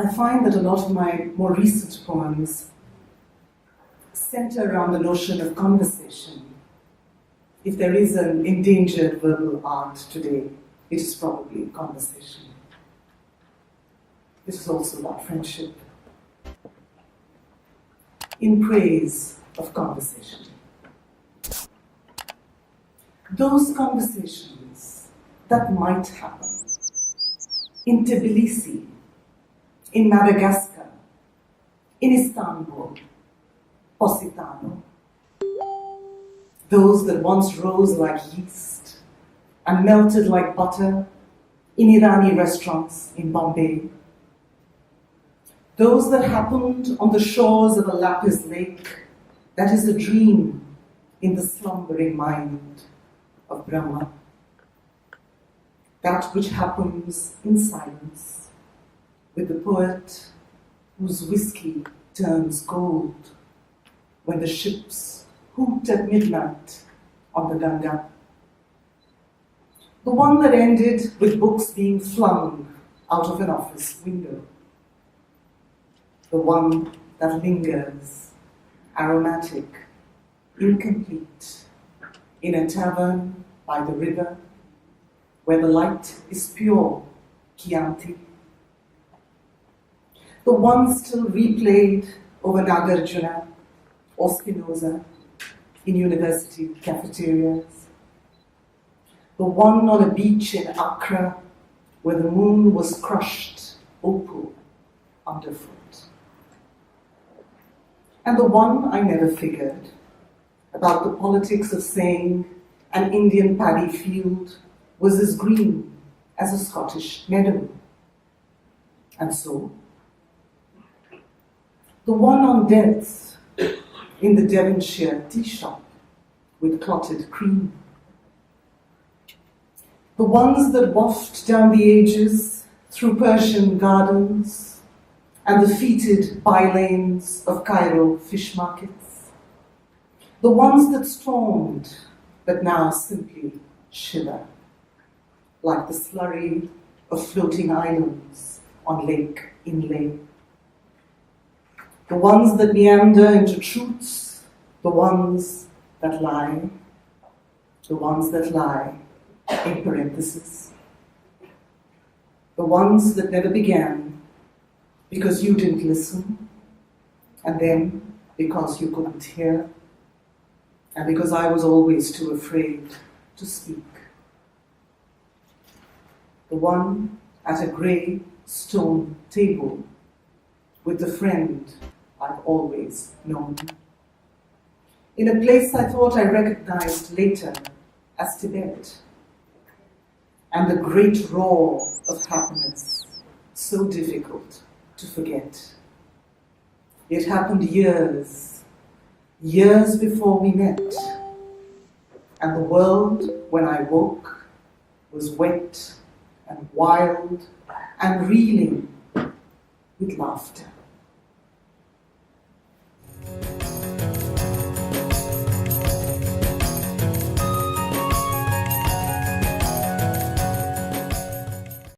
I find that a lot of my more recent poems center around the notion of conversation. If there is an endangered verbal art today, it is probably conversation. This is also about friendship. In praise of conversation. Those conversations that might happen in Tbilisi, in Madagascar, in Istanbul, Positano. Those that once rose like yeast and melted like butter in Irani restaurants in Bombay. Those that happened on the shores of a lapis lake that is a dream in the slumbering mind of Brahma. That which happens in silence with the poet whose whiskey turns gold when the ships hoot at midnight on the Ganga. The one that ended with books being flung out of an office window. The one that lingers, aromatic, incomplete, in a tavern by the river, where the light is pure, Chianti. The one still replayed over Nagarjuna or Spinoza in university cafeterias. The one on a beach in Accra, where the moon was crushed opal underfoot. And the one I never figured, about the politics of saying an Indian paddy field was as green as a Scottish meadow. And so, the one on death in the Devonshire tea shop with clotted cream. The ones that waft down the ages through Persian gardens and the fetid bylanes of Cairo fish markets. The ones that stormed, but now simply shiver, like the slurry of floating islands on Lake Inle. The ones that meander into truths, the ones that lie in parentheses. The ones that never began because you didn't listen, and then because you couldn't hear, and because I was always too afraid to speak. The one at a grey stone table with the friend I've always known. In a place I thought I recognized later as Tibet, and the great roar of happiness, so difficult to forget. It happened years before we met, and the world, when I woke, was wet and wild and reeling with laughter.